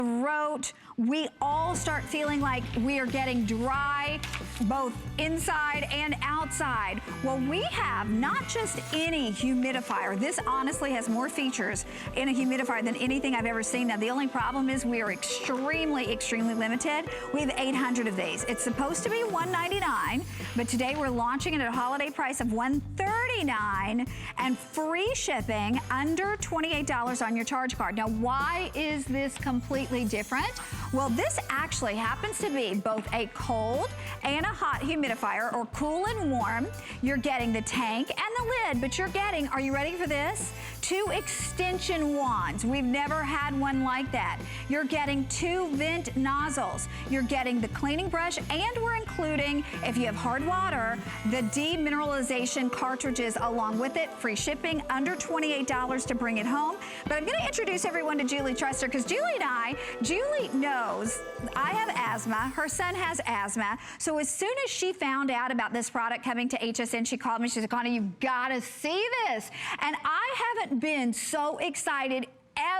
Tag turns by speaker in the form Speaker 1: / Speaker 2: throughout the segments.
Speaker 1: throat. We all start feeling like we are getting dry, both inside and outside. Well, we have not just any humidifier. This honestly has more features in a humidifier than anything I've ever seen. Now, the only problem is we are extremely, extremely limited. We have 800 of these. It's supposed to be $199, but today we're launching it at a holiday price of $139 and free shipping under $28 on your charge card. Now, why is this completely different? Well, this actually happens to be both a cold and a hot humidifier, or cool and warm. You're getting the tank and the lid, but you're getting, are you ready for this? 2 extension wands. We've never had one like that. You're getting 2 vent nozzles. You're getting the cleaning brush, and we're including, if you have hard water, the demineralization cartridges along with it. Free shipping under $28 to bring it home. But I'm gonna introduce everyone to Julie Truster, because Julie knows I have asthma, her son has asthma. So as soon as she found out about this product coming to HSN, she called me, she said, Connie, you've gotta see this. And I haven't been so excited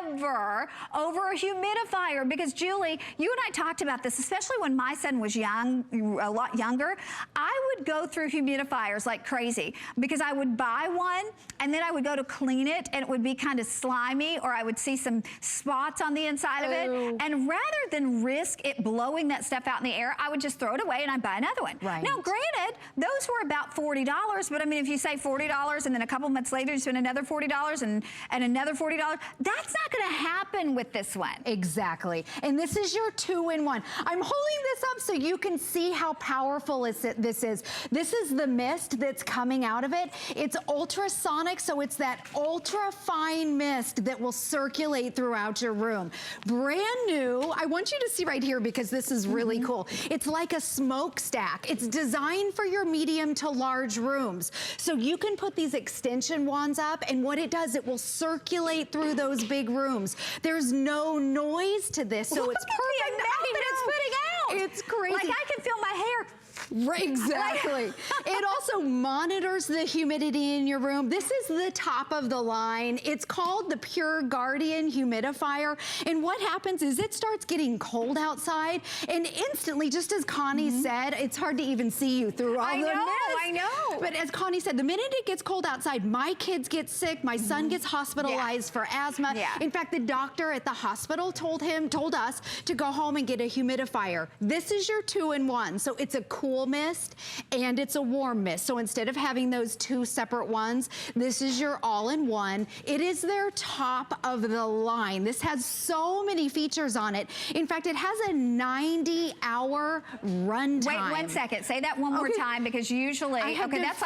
Speaker 1: ever over a humidifier, because Julie, you and I talked about this, especially when my son was young, a lot younger. I would go through humidifiers like crazy, because I would buy one and then I would go to clean it and it would be kind of slimy, or I would see some spots on the inside of it. And rather than risk it blowing that stuff out in the air, I would just throw it away and I'd buy another one. Right. Now, granted, those were about $40, but I mean, if you say $40 and then a couple months later you spend another $40 and another $40, that's not gonna happen with this one.
Speaker 2: Exactly. And this is your 2-in-1. I'm holding this up so you can see how powerful this is. This is the mist that's coming out of it. It's ultrasonic, so it's that ultra fine mist that will circulate throughout your room. Brand new. I want you to see right here, because this is really cool. It's like a smokestack. It's designed for your medium to large rooms. So you can put these extension wands up, and what it does, it will circulate through those big rooms. There's no noise to this, so it's perfect.
Speaker 1: It's putting out.
Speaker 2: It's crazy.
Speaker 1: Like I can feel my hair.
Speaker 2: Right, exactly. It also monitors the humidity in your room. This is the top of the line. It's called the PureGuardian Humidifier. And what happens is it starts getting cold outside, and instantly, just as Connie said, it's hard to even see you through all the mist.
Speaker 1: I know.
Speaker 2: But as Connie said, the minute it gets cold outside, my kids get sick, my son gets hospitalized for asthma. In fact, the doctor at the hospital told us to go home and get a humidifier. This is your 2-in-1. So it's a cool mist and it's a warm mist. So instead of having those 2 separate ones, this is your all-in-one. It is their top of the line. This has so many features on it. In fact, it has a 90-hour run time.
Speaker 1: Wait 1 second. Say that one more time, because usually, that's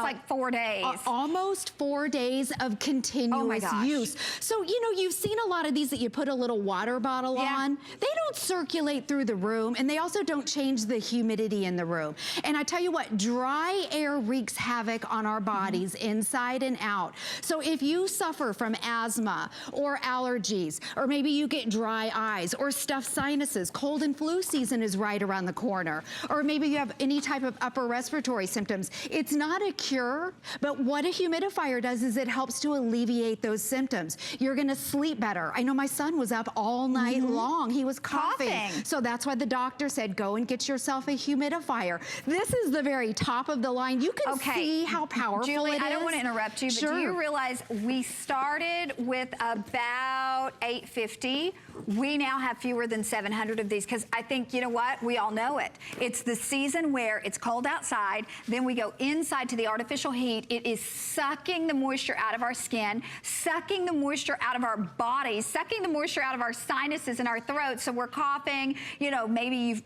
Speaker 1: like 4 days.
Speaker 2: Almost 4 days of continuous use. So, you know, you've seen a lot of these that you put a little water bottle on. They don't circulate through the room, and they also don't change the humidity in the room. And I tell you what, dry air wreaks havoc on our bodies inside and out. So if you suffer from asthma or allergies, or maybe you get dry eyes or stuffed sinuses, cold and flu season is right around the corner, or maybe you have any type of upper respiratory symptoms, it's not a cure, but what a humidifier does is it helps to alleviate those symptoms. You're gonna sleep better. I know my son was up all night long. He was coughing. So that's why the doctor said, go and get yourself a humidifier. This is the very top of the line. You can see how powerful
Speaker 1: Julie,
Speaker 2: it is.
Speaker 1: I don't want to interrupt you, but do you realize we started with about 850? We now have fewer than 700 of these, because I think, you know what, we all know it. It's the season where it's cold outside, then we go inside to the artificial heat. It is sucking the moisture out of our skin, sucking the moisture out of our bodies, sucking the moisture out of our sinuses and our throats, so we're coughing, you know, maybe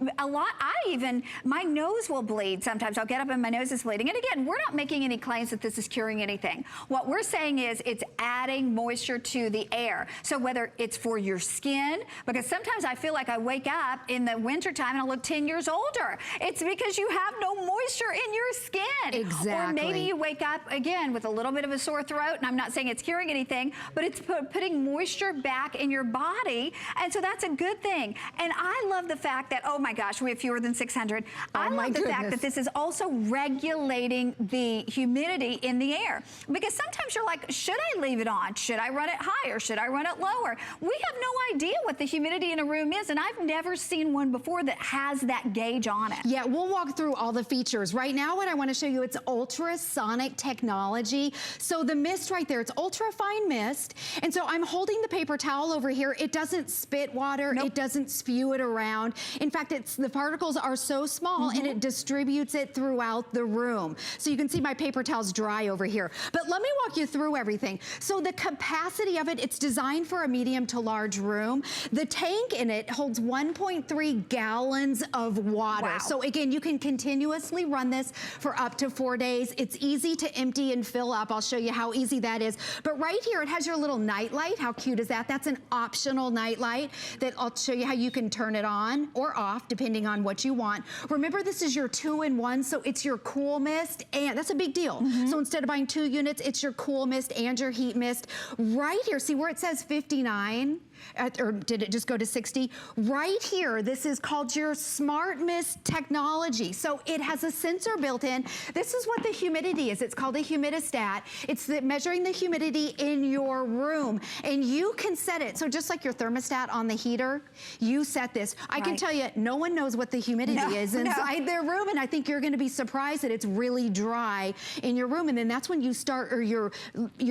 Speaker 1: my nose will bleed sometimes. I'll get up and my nose is bleeding. And again, we're not making any claims that this is curing anything. What we're saying is it's adding moisture to the air. So whether it's for your skin, because sometimes I feel like I wake up in the wintertime and I look 10 years older. It's because you have no moisture in your skin.
Speaker 2: Exactly.
Speaker 1: Or maybe you wake up again with a little bit of a sore throat, and I'm not saying it's curing anything, but it's putting moisture back in your body. And so that's a good thing. And I love the fact that, oh my gosh, we have fewer than 600. I love the fact that this is also regulating the humidity in the air. Because sometimes you're like, should I leave it on? Should I run it higher? Should I run it lower? We have no idea idea what the humidity in a room is, and I've never seen one before that has that gauge on it.
Speaker 2: Yeah, we'll walk through all the features. Right now, what I want to show you, it's ultrasonic technology. So the mist right there, it's ultra fine mist. And so I'm holding the paper towel over here. It doesn't spit water. Nope. It doesn't spew it around. In fact, the particles are so small and it distributes it throughout the room. So you can see my paper towel's dry over here. But let me walk you through everything. So the capacity of it, it's designed for a medium to large room. The tank in it holds 1.3 gallons of water. Wow. So again, you can continuously run this for up to 4 days. It's easy to empty and fill up. I'll show you how easy that is. But right here, it has your little night light. How cute is that? That's an optional night light that I'll show you how you can turn it on or off, depending on what you want. Remember, this is your 2-in-1, so it's your cool mist, and that's a big deal. So instead of buying 2 units, it's your cool mist and your heat mist. Right here, see where it says 59? Or did it just go to 60? Right here, this is called your Smart Mist technology. So it has a sensor built in. This is what the humidity is. It's called a humidistat. It's measuring the humidity in your room. And you can set it. So just like your thermostat on the heater, you set this. I can tell you, no one knows what the humidity is inside their room. And I think you're going to be surprised that it's really dry in your room. And then that's when you start, or your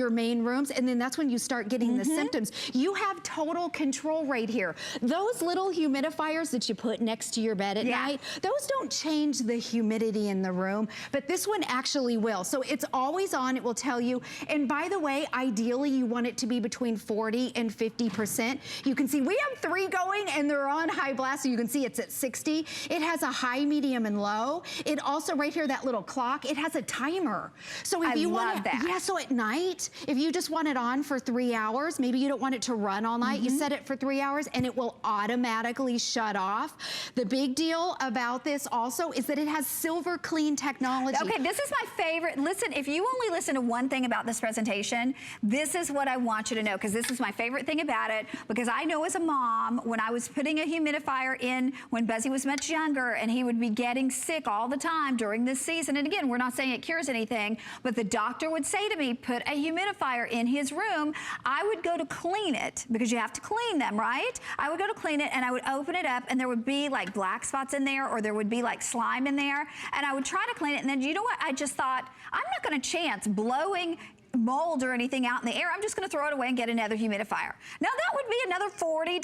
Speaker 2: main rooms. And then that's when you start getting the symptoms. You have total control right here. Those little humidifiers that you put next to your bed at night, those don't change the humidity in the room, but this one actually will. So it's always on, it will tell you. And by the way, ideally you want it to be between 40 and 50%. You can see we have 3 going and they're on high blast, so you can see it's at 60. It has a high, medium, and low. It also, right here, that little clock, it has a timer. So if you want that. Yeah, so at night, if you just want it on for 3 hours, maybe you don't want it to run all night, you set it for 3 hours and it will automatically shut off. The big deal about this also is that it has silver clean technology.
Speaker 1: Okay, this is my favorite. Listen, if you only listen to one thing about this presentation, this is what I want you to know, because this is my favorite thing about it, because I know as a mom, when I was putting a humidifier in when Buzzy was much younger and he would be getting sick all the time during this season, and again, we're not saying it cures anything, but the doctor would say to me, put a humidifier in his room. I would go to clean it, because you have to clean them, right? I would go to clean it and I would open it up and there would be like black spots in there, or there would be like slime in there, and I would try to clean it, and then you know what? I just thought, I'm not gonna chance blowing mold or anything out in the air. I'm just going to throw it away and get another humidifier. Now that would be another $40,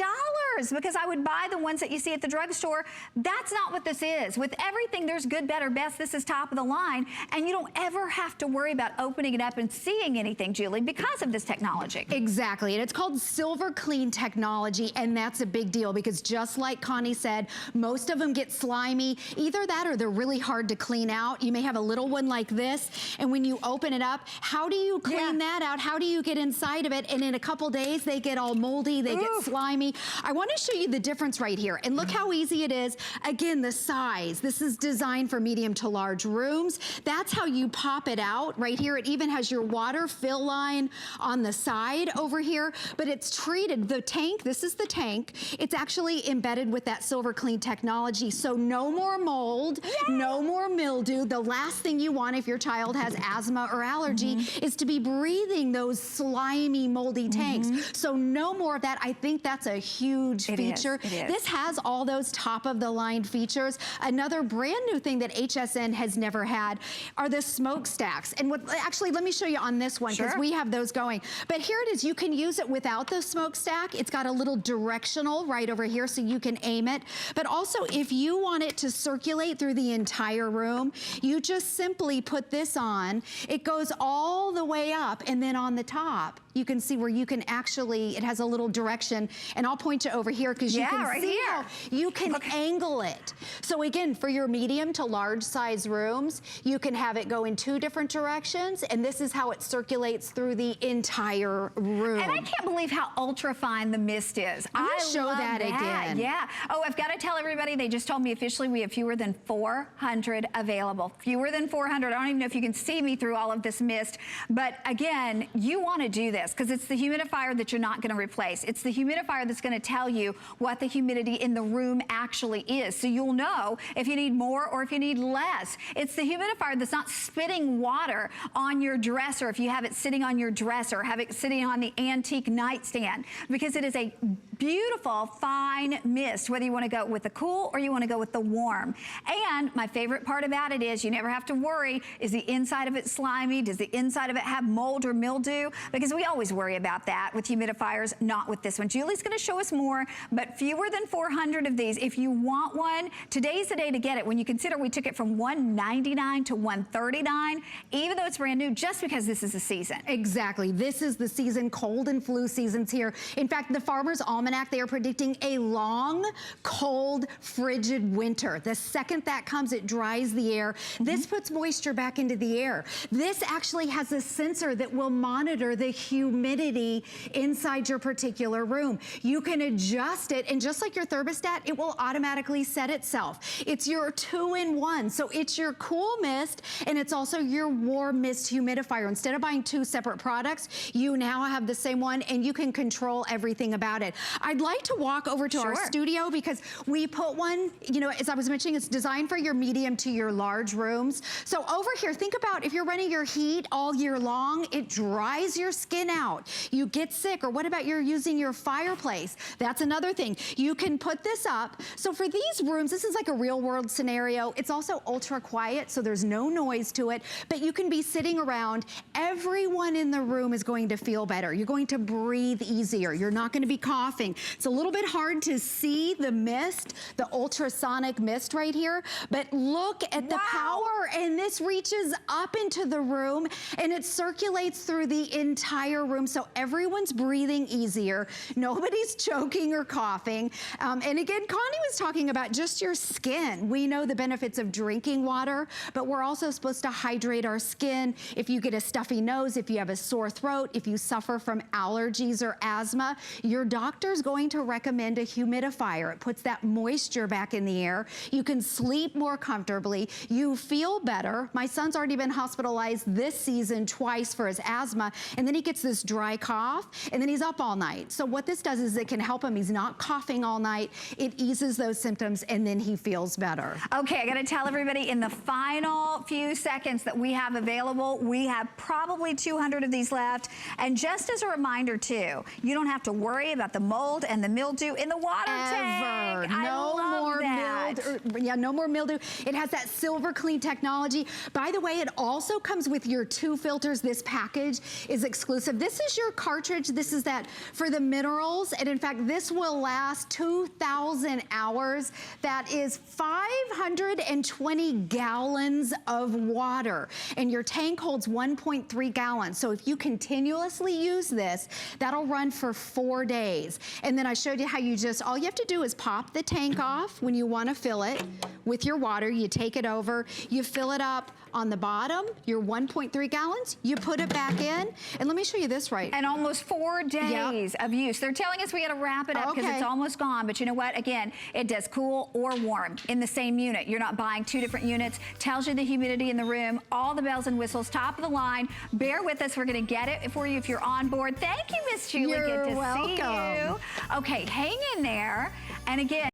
Speaker 1: because I would buy the ones that you see at the drugstore. That's not what this is. With everything, there's good, better, best. This is top of the line, and you don't ever have to worry about opening it up and seeing anything, Julie, because of this technology.
Speaker 2: Exactly, and it's called silver clean technology, and that's a big deal, because just like Connie said, most of them get slimy. Either that or they're really hard to clean out. You may have a little one like this, and when you open it up, how do you clean that out? How do you get inside of it? And in a couple days, they get all moldy, they get slimy. I want to show you the difference right here. And look how easy it is. Again, the size. This is designed for medium to large rooms. That's how you pop it out right here. It even has your water fill line on the side over here, but it's treated. The tank, this is the tank. It's actually embedded with that silver clean technology. So no more mold, no more mildew. The last thing you want if your child has asthma or allergy is to be breathing those slimy, moldy tanks. So no more of that. I think that's a huge feature. This has all those top of the line features. Another brand new thing that HSN has never had are the smokestacks. And actually, let me show you on this one, because we have those going. But here it is. You can use it without the smokestack. It's got a little directional right over here, so you can aim it. But also, if you want it to circulate through the entire room, you just simply put this on. It goes all the way up, and then on the top, you can see where you can actually, it has a little direction, and I'll point you over here because you can see how you can angle it. So again, for your medium to large size rooms, you can have it go in 2 different directions, and this is how it circulates through the entire room.
Speaker 1: And I can't believe how ultra fine the mist is.
Speaker 2: I'll show that again.
Speaker 1: Yeah. Oh, I've got to tell everybody, they just told me officially we have fewer than 400 available. Fewer than 400. I don't even know if you can see me through all of this mist, but But again, you want to do this because it's the humidifier that you're not going to replace. It's the humidifier that's going to tell you what the humidity in the room actually is. So you'll know if you need more or if you need less. It's the humidifier that's not spitting water on your dresser if you have it sitting on your dresser, have it sitting on the antique nightstand, because it is a beautiful fine mist, whether you want to go with the cool or you want to go with the warm. And my favorite part about it is you never have to worry, is the inside of it slimy? Does the inside of it have mold or mildew? Because we always worry about that with humidifiers, not with this one. Julie's going to show us more, but fewer than 400 of these. If you want one, today's the day to get it. When you consider we took it from $199 to $139, even though it's brand new, just because this is the season.
Speaker 2: Exactly. This is the season. Cold and flu season's here. In fact, the Farmer's Almanac, they are predicting a long, cold, frigid winter. The second that comes, it dries the air. This puts moisture back into the air. This actually has a sensor that will monitor the humidity inside your particular room. You can adjust it, and just like your thermostat, it will automatically set itself. It's your 2-in-1. So it's your cool mist, and it's also your warm mist humidifier. Instead of buying two separate products, you now have the same one, and you can control everything about it. I'd like to walk over to our studio because we put one, you know, as I was mentioning, it's designed for your medium to your large rooms. So over here, think about if you're running your heat all year long, it dries your skin out. You get sick, or what about you're using your fireplace? That's another thing. You can put this up. So for these rooms, this is like a real world scenario. It's also ultra quiet, so there's no noise to it, but you can be sitting around. Everyone in the room is going to feel better. You're going to breathe easier. You're not going to be coughing. It's a little bit hard to see the mist, the ultrasonic mist right here, but look at the power, and this reaches up into the room and it circulates through the entire room, so everyone's breathing easier. Nobody's choking or coughing. And again, Connie was talking about just your skin. We know the benefits of drinking water, but we're also supposed to hydrate our skin. If you get a stuffy nose, if you have a sore throat, if you suffer from allergies or asthma, your doctor's going to recommend a humidifier. It puts that moisture back in the air. You can sleep more comfortably. You feel better. My son's already been hospitalized this season twice for his asthma, and then he gets this dry cough, and then he's up all night. So what this does is it can help him. He's not coughing all night. It eases those symptoms, and then he feels better.
Speaker 1: Okay, I gotta tell everybody in the final few seconds that we have available, we have probably 200 of these left. And just as a reminder too, you don't have to worry about the mold and the mildew in the water tank.
Speaker 2: No more mildew. Yeah, no more mildew. It has that silver clean technology. By the way, it also comes with your 2 filters. This package is exclusive. This is your cartridge. This is that for the minerals. And in fact, this will last 2,000 hours. That is 520 gallons of water. And your tank holds 1.3 gallons. So if you continuously use this, that'll run for 4 days. And then I showed you how you just, all you have to do is pop the tank off when you want to fill it with your water. You take it over, you fill it up on the bottom, your 1.3 gallons, you put it back in, and let me show you this right.
Speaker 1: And almost 4 days of use. They're telling us we gotta wrap it up because it's almost gone, but you know what? Again, it does cool or warm in the same unit. You're not buying 2 different units. Tells you the humidity in the room, all the bells and whistles, top of the line. Bear with us, we're gonna get it for you if you're on board. Thank you, Miss Julie.
Speaker 2: You're
Speaker 1: Good to
Speaker 2: welcome.
Speaker 1: see you. Okay, hang in there. And again,